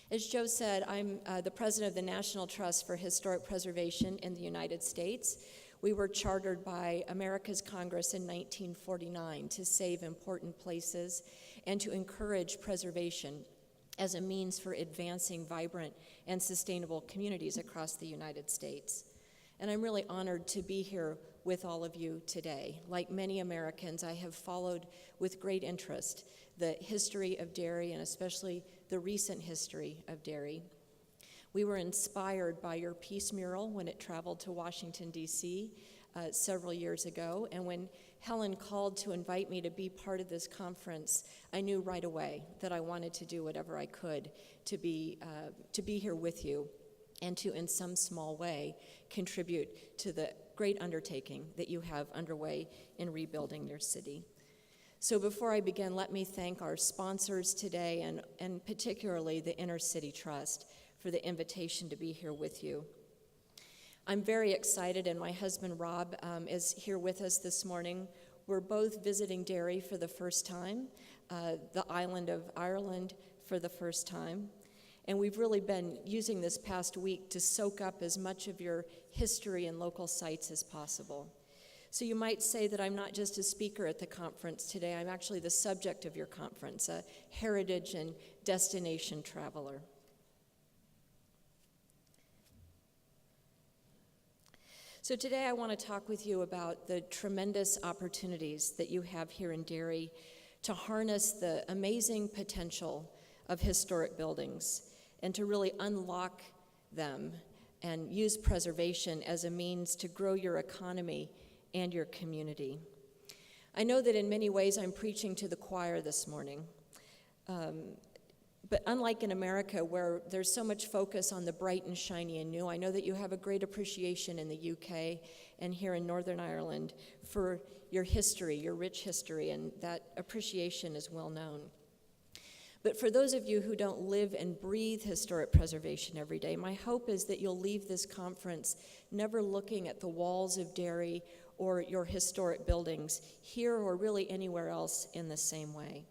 As Joe said, I'm the president of the National Trust for Historic Preservation in the United States. We were chartered by America's Congress in 1949 to save important places and to encourage preservation as a means for advancing vibrant and sustainable communities across the United States. And I'm really honored to be here with all of you today. Like many Americans, I have followed with great interest the history of dairy, and especially the recent history of dairy. We were inspired by your peace mural when it traveled to Washington, D.C. Several years ago, and when Helen called to invite me to be part of this conference, I knew right away that I wanted to do whatever I could to be here with you and to, in some small way, contribute to the great undertaking that you have underway in rebuilding your city. So before I begin, let me thank our sponsors today, and particularly the Inner City Trust, for the invitation to be here with you. I'm very excited, and my husband Rob is here with us this morning. We're both visiting Derry for the first time, the island of Ireland for the first time, and we've really been using this past week to soak up as much of your history and local sites as possible. So you might say that I'm not just a speaker at the conference today, I'm actually the subject of your conference, a heritage and destination traveler. So today I want to talk with you about the tremendous opportunities that you have here in Derry to harness the amazing potential of historic buildings and to really unlock them and use preservation as a means to grow your economy and your community. I know that in many ways I'm preaching to the choir this morning. But unlike in America, where there's so much focus on the bright and shiny and new, I know that you have a great appreciation in the UK and here in Northern Ireland for your history, your rich history, and that appreciation is well known. But for those of you who don't live and breathe historic preservation every day, my hope is that you'll leave this conference never looking at the walls of Derry or your historic buildings here or really anywhere else in the same way.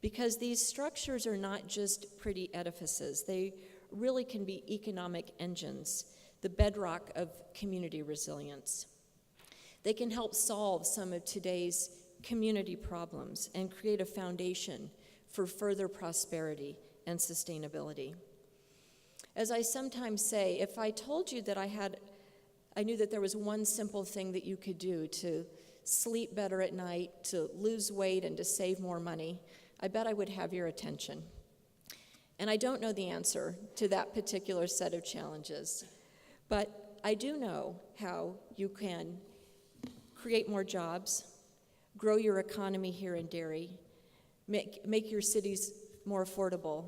Because these structures are not just pretty edifices. They really can be economic engines, the bedrock of community resilience. They can help solve some of today's community problems and create a foundation for further prosperity and sustainability. As I sometimes say, if I told you that I knew that there was one simple thing that you could do to sleep better at night, to lose weight, and to save more money, I bet I would have your attention. And I don't know the answer to that particular set of challenges, but I do know how you can create more jobs, grow your economy here in Derry, make your cities more affordable,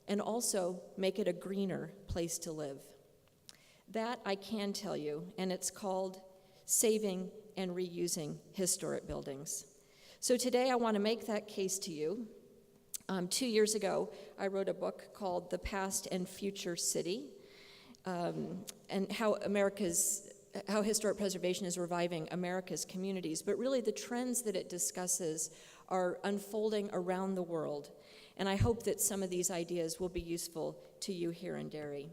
and also make it a greener place to live. That I can tell you, and it's called saving and reusing historic buildings. So today I want to make that case to you. 2 years ago, I wrote a book called The Past and Future City, and how historic preservation is reviving America's communities. But really the trends that it discusses are unfolding around the world, and I hope that some of these ideas will be useful to you here in Derry.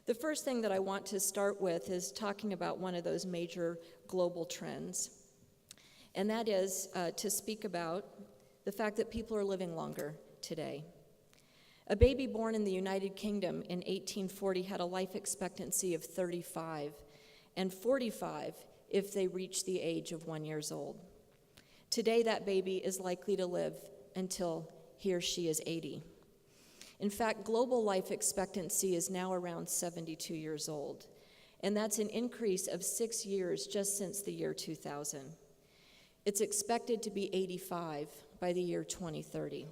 The first thing that I want to start with is talking about one of those major global trends, and that is to speak about the fact that people are living longer today. A baby born in the United Kingdom in 1840 had a life expectancy of 35, and 45 if they reached the age of 1 year old. Today, that baby is likely to live until he or she is 80. In fact, global life expectancy is now around 72 years old, and that's an increase of 6 years just since the year 2000. It's expected to be 85 by the year 2030.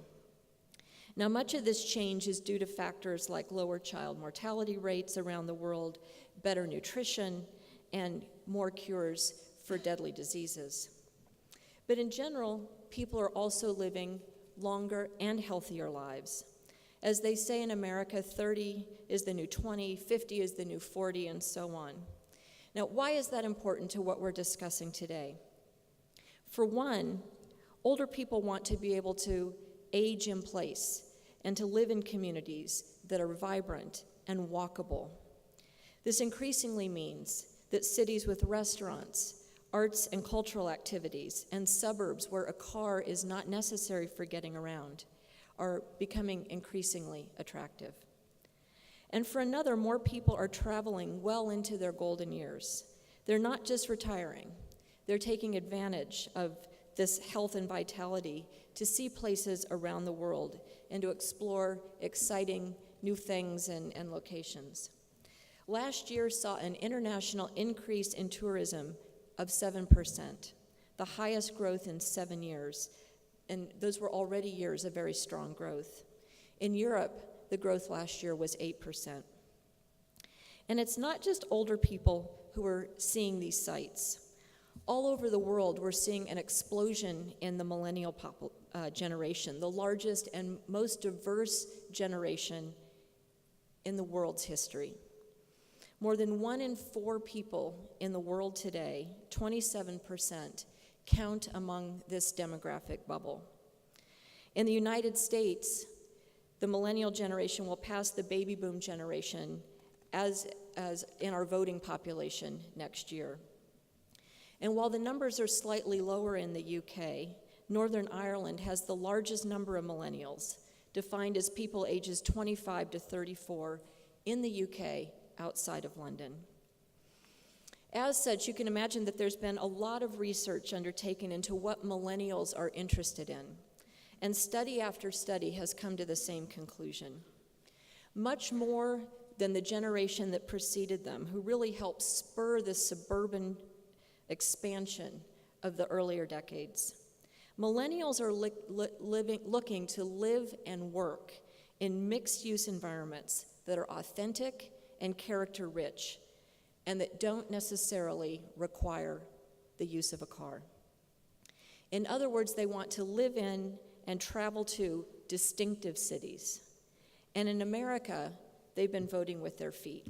Now, much of this change is due to factors like lower child mortality rates around the world, better nutrition, and more cures for deadly diseases. But in general, people are also living longer and healthier lives. As they say in America, 30 is the new 20, 50 is the new 40, and so on. Now, why is that important to what we're discussing today? For one, older people want to be able to age in place and to live in communities that are vibrant and walkable. This increasingly means that cities with restaurants, arts and cultural activities, and suburbs where a car is not necessary for getting around are becoming increasingly attractive. And for another, more people are traveling well into their golden years. They're not just retiring, they're taking advantage of this health and vitality to see places around the world and to explore exciting new things and locations. Last year saw an international increase in tourism of 7%, the highest growth in 7 years, and those were already years of very strong growth. In Europe, the growth last year was 8%. And it's not just older people who are seeing these sites. All over the world, we're seeing an explosion in the millennial generation, the largest and most diverse generation in the world's history. More than 1 in 4 people in the world today, 27%, count among this demographic bubble. In the United States, the millennial generation will pass the baby boom generation as in our voting population next year. And while the numbers are slightly lower in the UK, Northern Ireland has the largest number of millennials, defined as people ages 25 to 34 in the UK outside of London. As such, you can imagine that there's been a lot of research undertaken into what millennials are interested in, and study after study has come to the same conclusion. Much more than the generation that preceded them, who really helped spur the suburban expansion of the earlier decades. Millennials are looking to live and work in mixed-use environments that are authentic and character-rich, and that don't necessarily require the use of a car. In other words, they want to live in and travel to distinctive cities. And in America, they've been voting with their feet.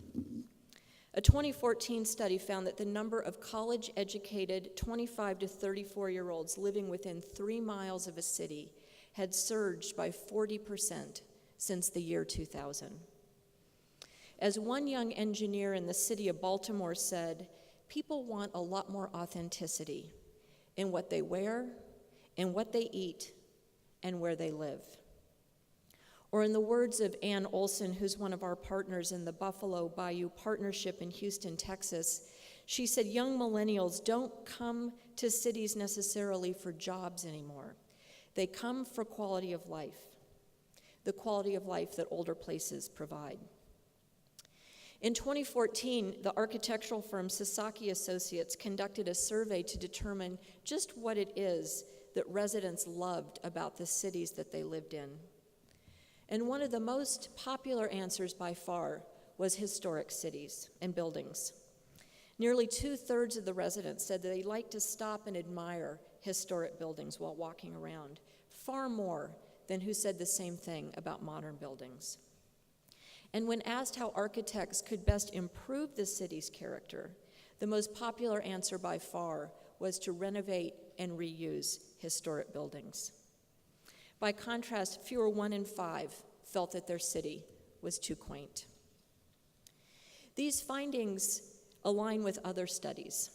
A 2014 study found that the number of college-educated 25 to 34-year-olds living within 3 miles of a city had surged by 40% since the year 2000. As one young engineer in the city of Baltimore said, people want a lot more authenticity in what they wear, in what they eat, and where they live. Or in the words of Ann Olson, who's one of our partners in the Buffalo Bayou Partnership in Houston, Texas, she said, young millennials don't come to cities necessarily for jobs anymore. They come for quality of life, the quality of life that older places provide. In 2014, the architectural firm Sasaki Associates conducted a survey to determine just what it is that residents loved about the cities that they lived in. And one of the most popular answers by far was historic cities and buildings. Nearly 2/3 of the residents said that they like to stop and admire historic buildings while walking around, far more than who said the same thing about modern buildings. And when asked how architects could best improve the city's character, the most popular answer by far was to renovate and reuse historic buildings. By contrast, fewer 1 in 5 felt that their city was too quaint. These findings align with other studies.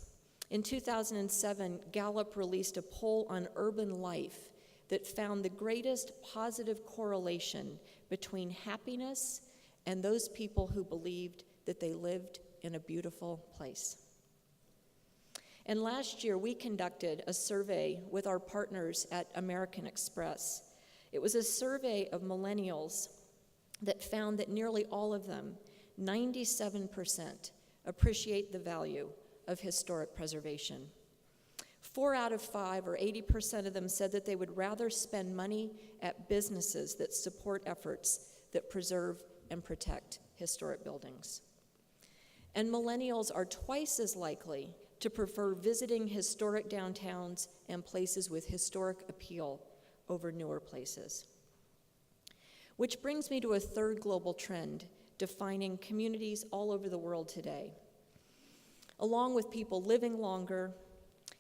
In 2007, Gallup released a poll on urban life that found the greatest positive correlation between happiness and those people who believed that they lived in a beautiful place. And last year, we conducted a survey with our partners at American Express. It was a survey of millennials that found that nearly all of them, 97%, appreciate the value of historic preservation. 4 out of 5, or 80% of them, said that they would rather spend money at businesses that support efforts that preserve and protect historic buildings. And millennials are twice as likely to prefer visiting historic downtowns and places with historic appeal over newer places. Which brings me to a third global trend defining communities all over the world today. Along with people living longer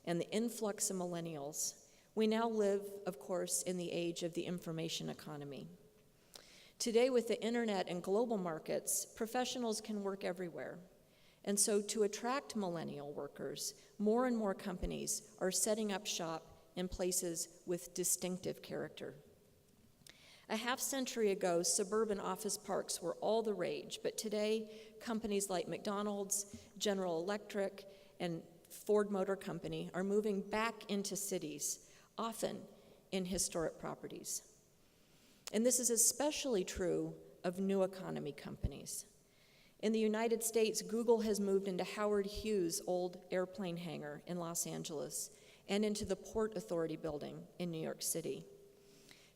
and the influx of millennials, we now live, of course, in the age of the information economy. Today, with the internet and global markets, professionals can work everywhere. And so to attract millennial workers, more and more companies are setting up shop in places with distinctive character. A half-century ago, suburban office parks were all the rage, but today, companies like McDonald's, General Electric, and Ford Motor Company are moving back into cities, often in historic properties. And this is especially true of new economy companies. In the United States, Google has moved into Howard Hughes' old airplane hangar in Los Angeles and into the Port Authority building in New York City.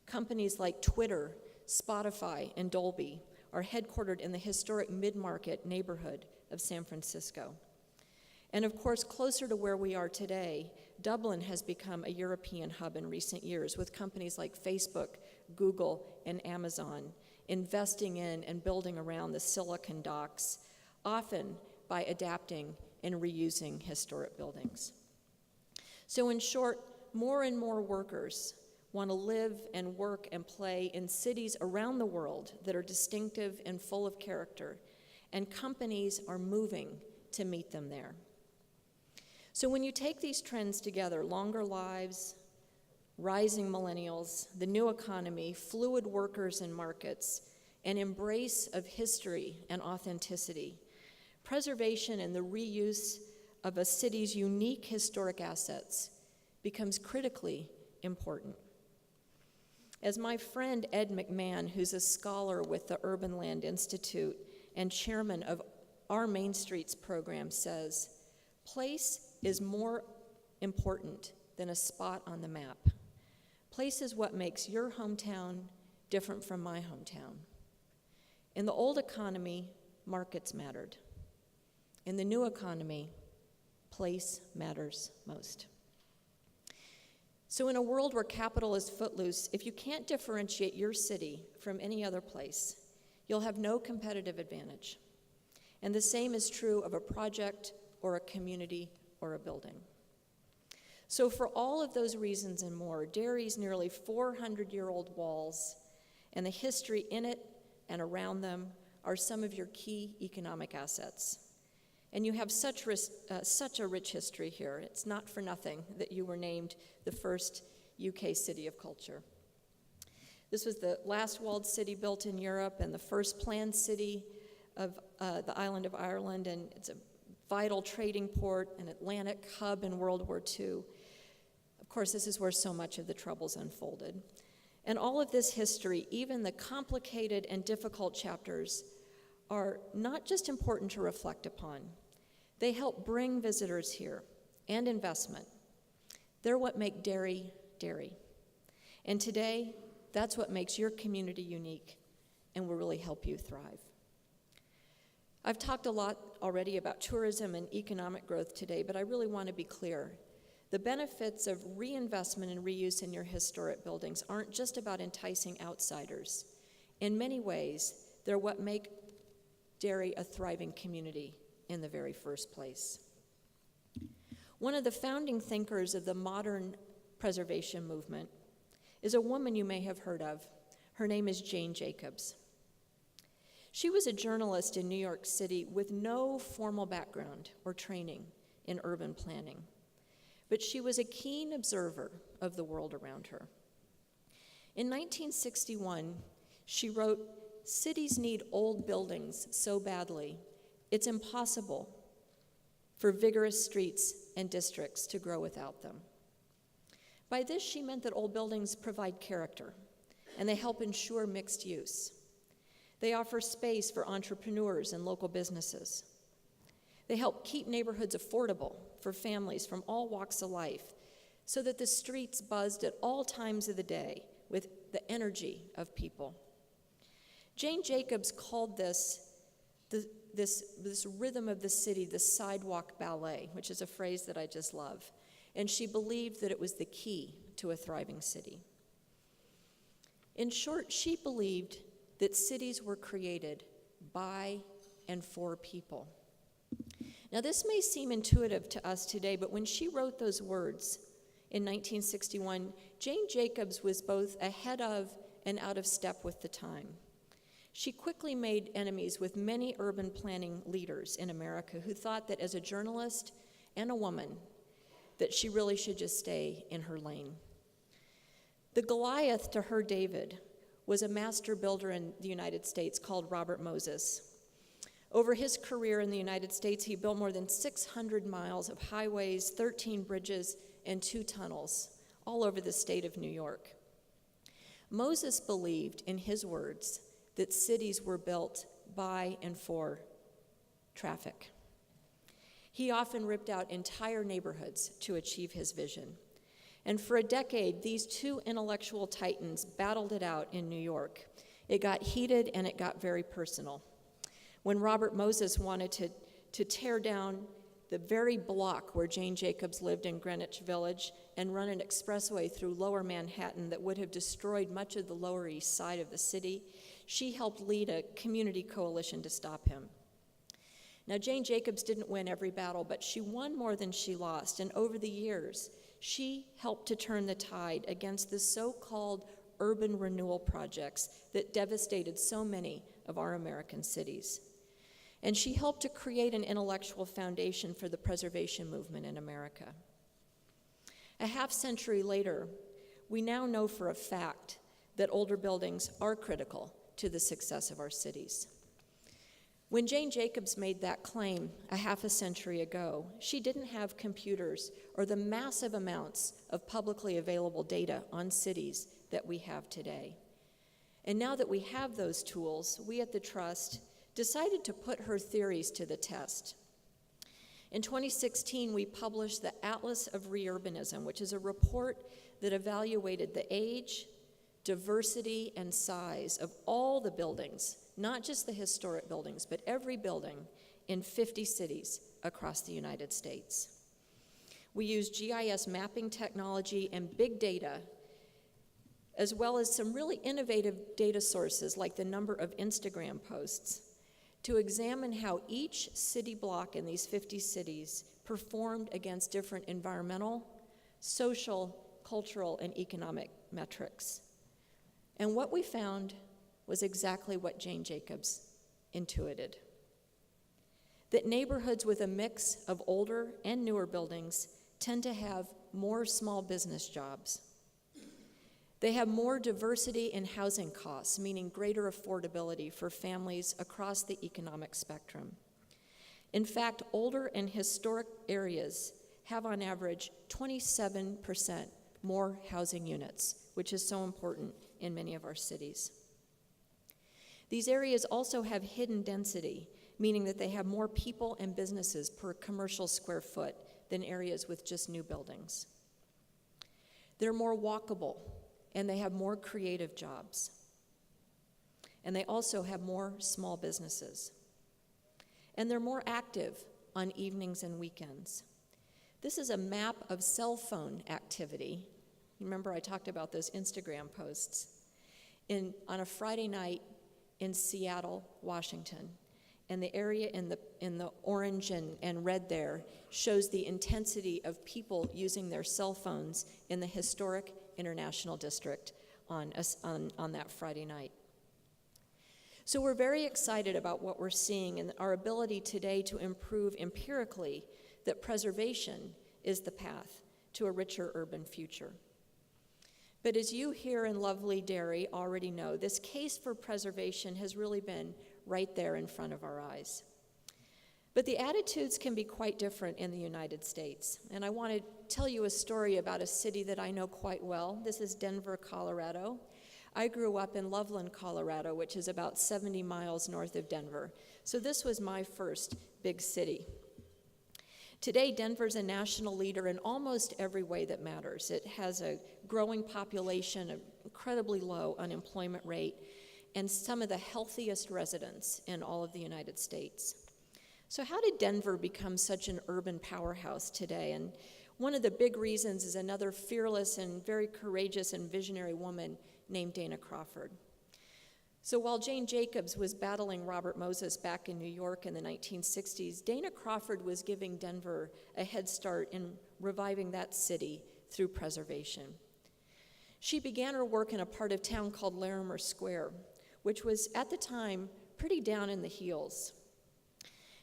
Companies like Twitter, Spotify, and Dolby are headquartered in the historic mid-market neighborhood of San Francisco. And of course, closer to where we are today, Dublin has become a European hub in recent years, with companies like Facebook, Google, and Amazon investing in and building around the Silicon Docks, often by adapting and reusing historic buildings. So in short, more and more workers want to live and work and play in cities around the world that are distinctive and full of character, and companies are moving to meet them there. So when you take these trends together, longer lives, rising millennials, the new economy, fluid workers and markets, an embrace of history and authenticity, preservation and the reuse of a city's unique historic assets becomes critically important. As my friend Ed McMahon, who's a scholar with the Urban Land Institute and chairman of our Main Streets program, says, place is more important than a spot on the map. Place is what makes your hometown different from my hometown. In the old economy, markets mattered. In the new economy, place matters most. So in a world where capital is footloose, if you can't differentiate your city from any other place, you'll have no competitive advantage. And the same is true of a project or a community or a building. So for all of those reasons and more, Derry's nearly 400-year-old walls and the history in it and around them are some of your key economic assets. And you have such a rich history here. It's not for nothing that you were named the first UK city of culture. This was the last walled city built in Europe and the first planned city of the island of Ireland, and it's a vital trading port, an Atlantic hub in World War II. Of course, this is where so much of the troubles unfolded. And all of this history, even the complicated and difficult chapters, are not just important to reflect upon. They help bring visitors here and investment. They're what make Derry, Derry. And today, that's what makes your community unique and will really help you thrive. I've talked a lot already about tourism and economic growth today, but I really want to be clear. The benefits of reinvestment and reuse in your historic buildings aren't just about enticing outsiders. In many ways, they're what make Derry a thriving community in the very first place. One of the founding thinkers of the modern preservation movement is a woman you may have heard of. Her name is Jane Jacobs. She was a journalist in New York City with no formal background or training in urban planning, but she was a keen observer of the world around her. In 1961, she wrote, "Cities need old buildings so badly, it's impossible for vigorous streets and districts to grow without them." By this, she meant that old buildings provide character, and they help ensure mixed use. They offer space for entrepreneurs and local businesses. They help keep neighborhoods affordable for families from all walks of life, so that the streets buzzed at all times of the day with the energy of people. Jane Jacobs called this rhythm of the city the sidewalk ballet, which is a phrase that I just love. And she believed that it was the key to a thriving city. In short, she believed that cities were created by and for people. Now, this may seem intuitive to us today, but when she wrote those words in 1961, Jane Jacobs was both ahead of and out of step with the time. She quickly made enemies with many urban planning leaders in America who thought that as a journalist and a woman, that she really should just stay in her lane. The Goliath to her David was a master builder in the United States called Robert Moses. Over his career in the United States, he built more than 600 miles of highways, 13 bridges, and 2 tunnels all over the state of New York. Moses believed, in his words, that cities were built by and for traffic. He often ripped out entire neighborhoods to achieve his vision. And for a decade, these 2 intellectual titans battled it out in New York. It got heated and it got very personal. When Robert Moses wanted to tear down the very block where Jane Jacobs lived in Greenwich Village and run an expressway through lower Manhattan that would have destroyed much of the Lower East Side of the city, she helped lead a community coalition to stop him. Now, Jane Jacobs didn't win every battle, but she won more than she lost, and over the years, she helped to turn the tide against the so-called urban renewal projects that devastated so many of our American cities. And she helped to create an intellectual foundation for the preservation movement in America. A half-century later, we now know for a fact that older buildings are critical to the success of our cities. When Jane Jacobs made that claim a half a century ago, she didn't have computers or the massive amounts of publicly available data on cities that we have today. And now that we have those tools, we at the Trust decided to put her theories to the test. In 2016, we published the Atlas of ReUrbanism, which is a report that evaluated the age, diversity, and size of all the buildings, not just the historic buildings, but every building in 50 cities across the United States. We use GIS mapping technology and big data, as well as some really innovative data sources like the number of Instagram posts, to examine how each city block in these 50 cities performed against different environmental, social, cultural, and economic metrics. And what we found was exactly what Jane Jacobs intuited: that neighborhoods with a mix of older and newer buildings tend to have more small business jobs. They have more diversity in housing costs, meaning greater affordability for families across the economic spectrum. In fact, older and historic areas have on average 27% more housing units, which is so important in many of our cities. These areas also have hidden density, meaning that they have more people and businesses per commercial square foot than areas with just new buildings. They're more walkable, and they have more creative jobs. And they also have more small businesses. And they're more active on evenings and weekends. This is a map of cell phone activity. Remember, I talked about those Instagram posts. On a Friday night in Seattle, Washington. And the area in the orange and red there shows the intensity of people using their cell phones in the historic International District on that Friday night. So we're very excited about what we're seeing and our ability today to improve empirically that preservation is the path to a richer urban future. But as you here in lovely Derry already know, this case for preservation has really been right there in front of our eyes. But the attitudes can be quite different in the United States. And I want to tell you a story about a city that I know quite well. This is Denver, Colorado. I grew up in Loveland, Colorado, which is about 70 miles north of Denver. So this was my first big city. Today, Denver's a national leader in almost every way that matters. It has a growing population, an incredibly low unemployment rate, and some of the healthiest residents in all of the United States. So how did Denver become such an urban powerhouse today? And one of the big reasons is another fearless and very courageous and visionary woman named Dana Crawford. So while Jane Jacobs was battling Robert Moses back in New York in the 1960s, Dana Crawford was giving Denver a head start in reviving that city through preservation. She began her work in a part of town called Larimer Square, which was at the time pretty down in the heels.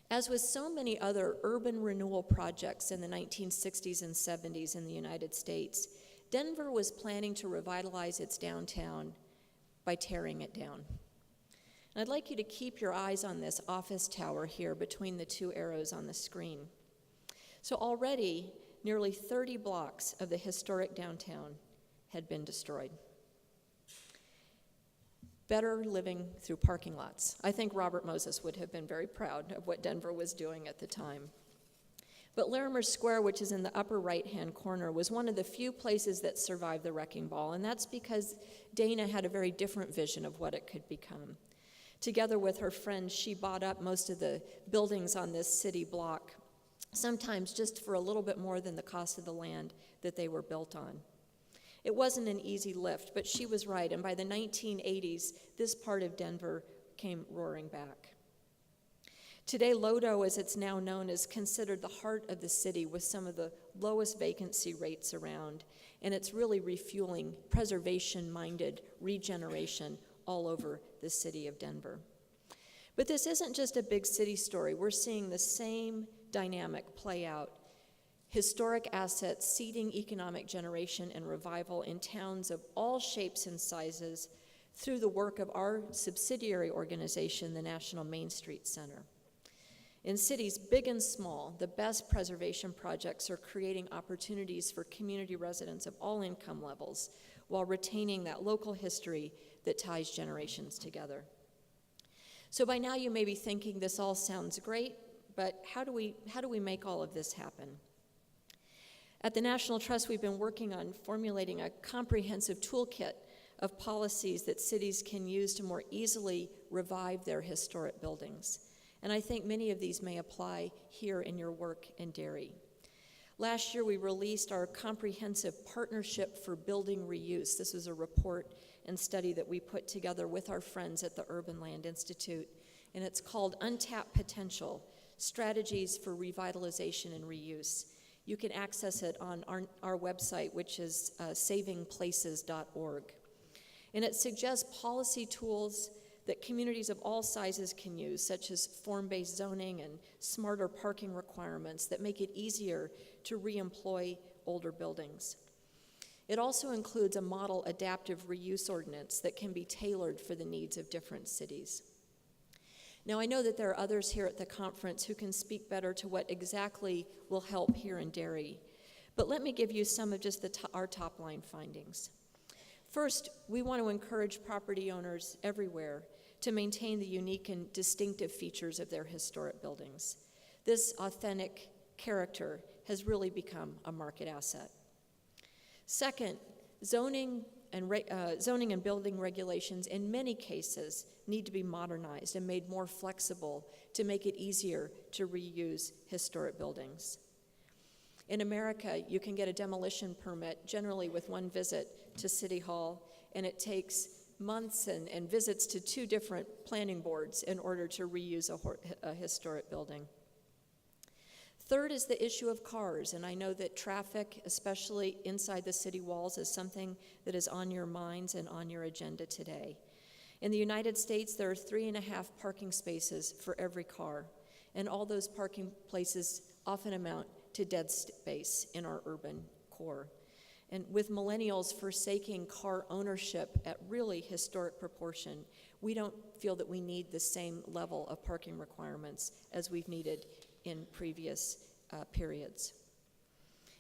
As with so many other urban renewal projects in the 1960s and 70s in the United States, Denver was planning to revitalize its downtown by tearing it down. And I'd like you to keep your eyes on this office tower here between the two arrows on the screen. So already, nearly 30 blocks of the historic downtown had been destroyed. Better living through parking lots. I think Robert Moses would have been very proud of what Denver was doing at the time. But Larimer Square, which is in the upper right-hand corner, was one of the few places that survived the wrecking ball, and that's because Dana had a very different vision of what it could become. Together with her friends, she bought up most of the buildings on this city block, sometimes just for a little bit more than the cost of the land that they were built on. It wasn't an easy lift, but she was right, and by the 1980s, this part of Denver came roaring back. Today, Lodo, as it's now known, is considered the heart of the city with some of the lowest vacancy rates around, and it's really refueling preservation-minded regeneration all over the city of Denver. But this isn't just a big city story. We're seeing the same dynamic play out. Historic assets seeding economic generation and revival in towns of all shapes and sizes through the work of our subsidiary organization, the National Main Street Center. In cities big and small, the best preservation projects are creating opportunities for community residents of all income levels while retaining that local history that ties generations together. So by now you may be thinking this all sounds great, but how do we make all of this happen? At the National Trust, we've been working on formulating a comprehensive toolkit of policies that cities can use to more easily revive their historic buildings. And I think many of these may apply here in your work in Derry. Last year, we released our comprehensive Partnership for Building Reuse. This was a report and study that we put together with our friends at the Urban Land Institute, and it's called Untapped Potential, Strategies for Revitalization and Reuse. You can access it on our website, which is savingplaces.org. And it suggests policy tools that communities of all sizes can use, such as form-based zoning and smarter parking requirements that make it easier to reemploy older buildings. It also includes a model adaptive reuse ordinance that can be tailored for the needs of different cities. Now, I know that there are others here at the conference who can speak better to what exactly will help here in Derry, but let me give you some of just our top-line findings. First, we want to encourage property owners everywhere to maintain the unique and distinctive features of their historic buildings. This authentic character has really become a market asset. Second, zoning and building regulations in many cases need to be modernized and made more flexible to make it easier to reuse historic buildings. In America, you can get a demolition permit generally with one visit to City Hall, and it takes months and visits to 2 different planning boards in order to reuse a historic building. Third is the issue of cars, and I know that traffic, especially inside the city walls, is something that is on your minds and on your agenda today. In the United States, there are 3.5 parking spaces for every car, and all those parking places often amount to dead space in our urban core. And with millennials forsaking car ownership at really historic proportion, we don't feel that we need the same level of parking requirements as we've needed in previous periods.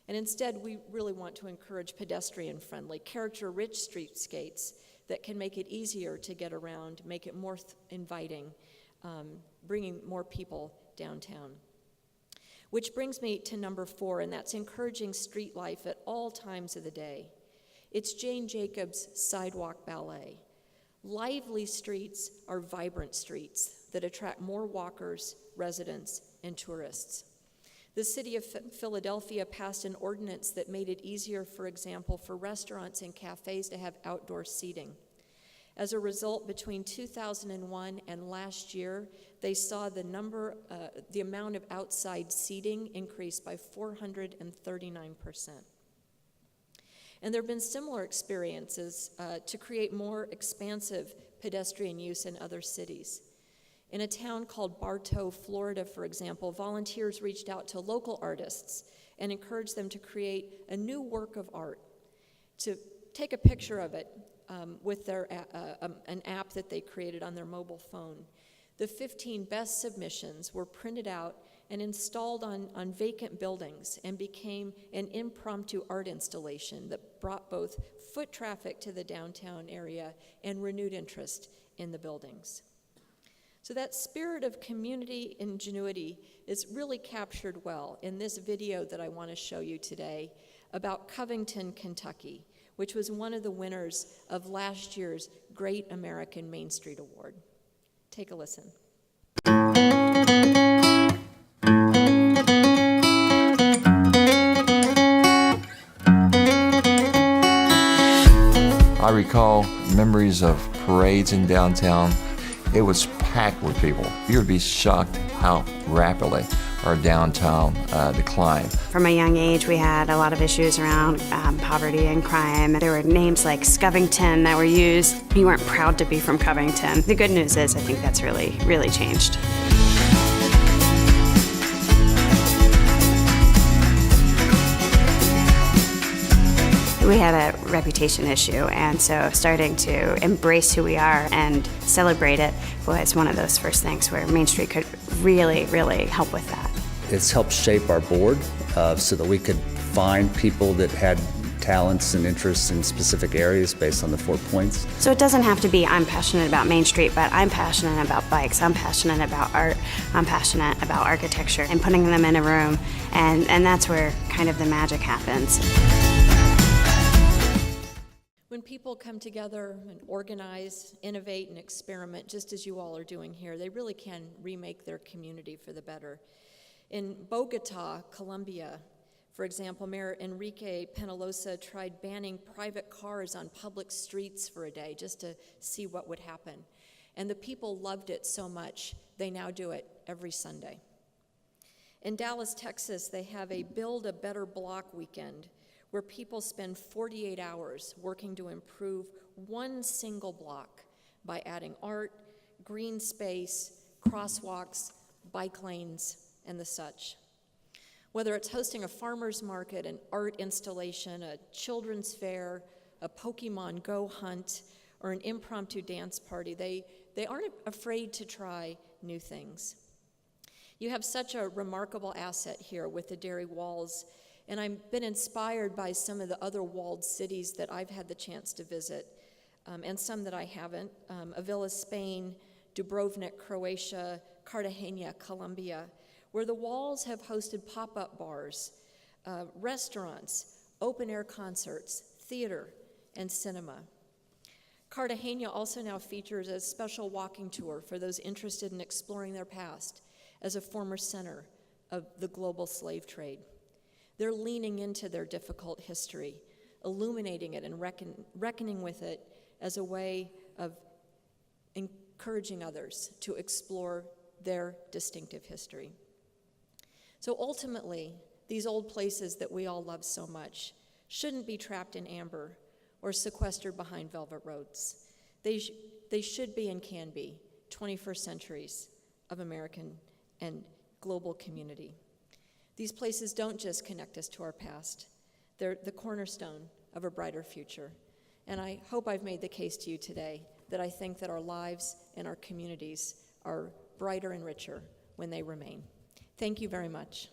And instead, we really want to encourage pedestrian-friendly, character-rich streetscapes that can make it easier to get around, make it more inviting, bringing more people downtown. Which brings me to number 4, and that's encouraging street life at all times of the day. It's Jane Jacobs' Sidewalk Ballet. Lively streets are vibrant streets that attract more walkers, residents, and tourists. The city of Philadelphia passed an ordinance that made it easier, for example, for restaurants and cafes to have outdoor seating. As a result, between 2001 and last year, they saw the amount of outside seating increase by 439%. And there have been similar experiences to create more expansive pedestrian use in other cities. In a town called Bartow, Florida, for example, volunteers reached out to local artists and encouraged them to create a new work of art, to take a picture of it with an app that they created on their mobile phone. The 15 best submissions were printed out and installed on vacant buildings and became an impromptu art installation that brought both foot traffic to the downtown area and renewed interest in the buildings. So that spirit of community ingenuity is really captured well in this video that I want to show you today about Covington, Kentucky, which was one of the winners of last year's Great American Main Street Award. Take a listen. I recall memories of parades in downtown. It was packed with people. You would be shocked how rapidly our downtown declined. From a young age, we had a lot of issues around poverty and crime. There were names like Scovington that were used. You weren't proud to be from Covington. The good news is I think that's really, really changed. We had a reputation issue, and so starting to embrace who we are and celebrate it was one of those first things where Main Street could really, really help with that. It's helped shape our board so that we could find people that had talents and interests in specific areas based on the 4 points. So it doesn't have to be I'm passionate about Main Street, but I'm passionate about bikes, I'm passionate about art, I'm passionate about architecture, and putting them in a room, and that's where kind of the magic happens. When people come together and organize, innovate, and experiment, just as you all are doing here, they really can remake their community for the better. In Bogota, Colombia, for example, Mayor Enrique Peñalosa tried banning private cars on public streets for a day just to see what would happen. And the people loved it so much, they now do it every Sunday. In Dallas, Texas, they have a Build a Better Block weekend, where people spend 48 hours working to improve one single block by adding art, green space, crosswalks, bike lanes, and the such. Whether it's hosting a farmer's market, an art installation, a children's fair, a Pokemon Go hunt, or an impromptu dance party, they aren't afraid to try new things. You have such a remarkable asset here with the Dairy Walls, and I've been inspired by some of the other walled cities that I've had the chance to visit, and some that I haven't. Avila, Spain, Dubrovnik, Croatia, Cartagena, Colombia, where the walls have hosted pop-up bars, restaurants, open-air concerts, theater, and cinema. Cartagena also now features a special walking tour for those interested in exploring their past as a former center of the global slave trade. They're leaning into their difficult history, illuminating it and reckoning with it as a way of encouraging others to explore their distinctive history. So ultimately, these old places that we all love so much shouldn't be trapped in amber or sequestered behind velvet roads. They should be and can be 21st centuries of American and global community. These places don't just connect us to our past. They're the cornerstone of a brighter future. And I hope I've made the case to you today that I think that our lives and our communities are brighter and richer when they remain. Thank you very much.